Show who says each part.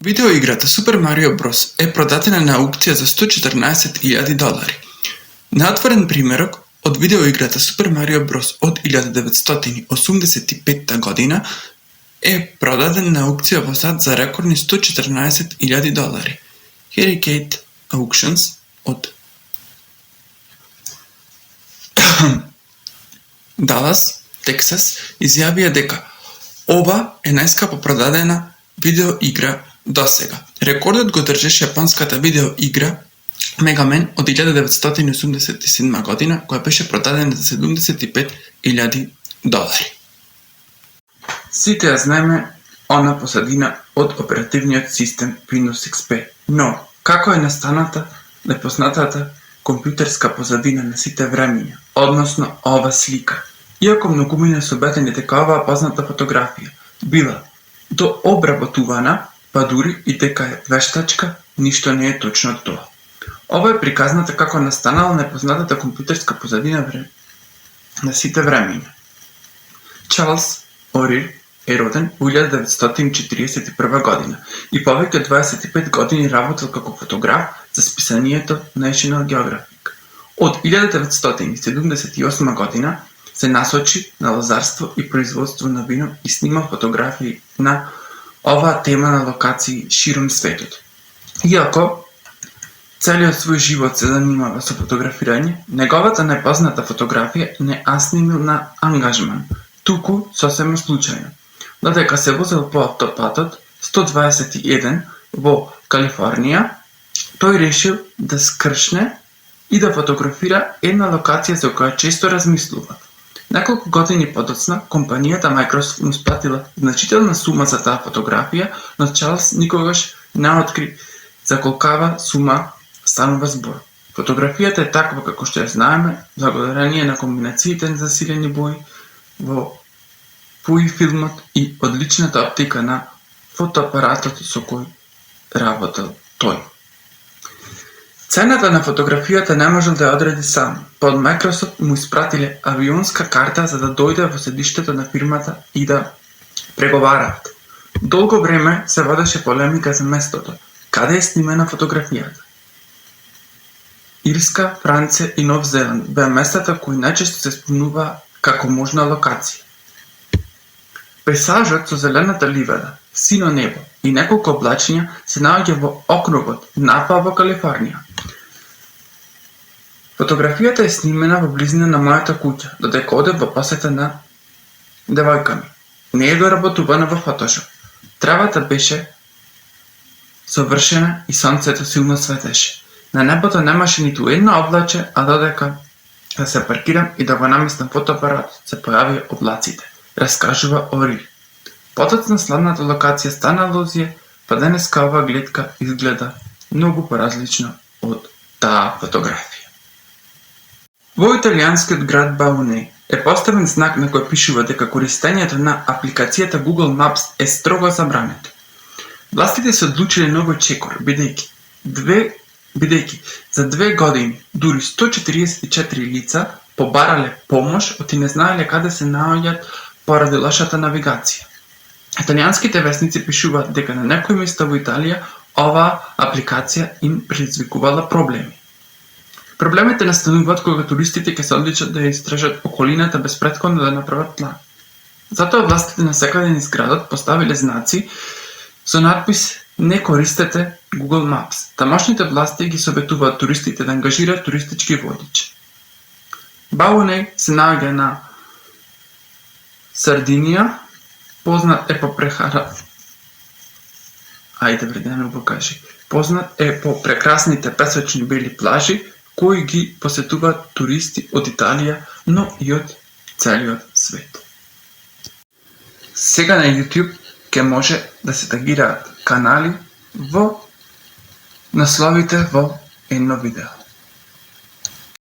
Speaker 1: Видеоиграта Super Mario Bros. Е продадена на аукција за $114,000. Неотворен примерок од видеоиграта Super Mario Bros. Од 1985 година е продаден на аукција во САД за рекордни $114,000. Hurricane Auctions од Далас, Тексас, изјавија дека ова е најскапо продадена видеоигра досега. Рекордот го држеше јапонската видеоигра Mega Man од 1987 година, која беше продадена за $75,000. Сите ја знаеме она посадина од оперативниот систем Windows XP, но како е настаната непознатата компјутерска позадина на сите времиња, односно ова слика. Иако многумина се убедени дека оваа позната фотографија била дообработувана, па дури и дека е вештачка, ништо не е точно тоа. Ова е приказната како настанала непознатата компјутерска позадина на сите времиња. Чарлс Орир е роден во 1941 година и повеќе од 25 години работел како фотограф за списанието National Geographic. Од 1978 година се насочи на лозарство и производство на вино и снима фотографии на оваа тема на локации широм светот. Иако целиот свој живот се занимава со фотографирање, неговата најпозната фотографија не снимил на ангажман, туку сосема случајно. Додека се возел по автопатот 121 во Калифорнија, тој решил да скршне и да фотографира една локација за која често размислува. Неколку години подоцна, компанијата Microsoft му сплатила значителна сума за таа фотографија, но Чарлс никогаш не откри за колкава сума станува збор. Фотографијата е таква како што ја знаеме, благодарение на комбинациите на засилени бои во филмот и одличната оптика на фотоапаратот со кој работел тој. Цената на фотографијата не можел да ја одреди сам, па од Microsoft му испратиле авионска карта за да дојде во седиштето на фирмата и да преговараат. Долго време се водеше полемика за местото, каде е снимена фотографијата. Ирска, Франција и Нов Зеланд беа местата кои најчесто се спомнуваа како можна локација. Пейзажот со зелената ливада, сино небо и неколку облачиња се наоѓа во округот Напа во Калифорнија. Фотографијата е снимена во близина на мојата куќа, додека одев во посета на девојка ми. Не е доработувана во Photoshop. Травата беше совршена и сонцето силно светеше. На небото немаше ниту едно облаче, а додека да се паркирам и да го наместам фотоапаратот, се појавија облаците, раскажува Орир. Подоцна сладната локација стана лозија, па денеска оваа гледка изгледа многу поразлично од таа фотографија. Во италијанскиот град Баунеј е поставен знак на кој пишува дека користењето на апликацијата Google Maps е строго забрането. Властите се одлучиле на овој чекор, бидејќи за 2 години дури 144 лица побарале помош оти не знаеле каде се наоѓаат поради лошата навигација. Италијанските весници пишуваат дека на некои места во Италија оваа апликација им предизвикувала проблеми. Проблемите настануваат кога туристите ќе се одличат да ја истражат околината без претходно да направат план. Затоа властите насекаде низ градот поставиле знаци со надпис "Не користете Google Maps". Тамошните власти ги советуваат туристите да ангажираат туристички водич. Баунеј се наоѓа на Сардинија, познат е по прекрасните песочни бели плажи, кои ги посетуваат туристи од Италија, но и од целиот свет. Сега на YouTube ќе може да се тагираат канали во насловите во едно видео.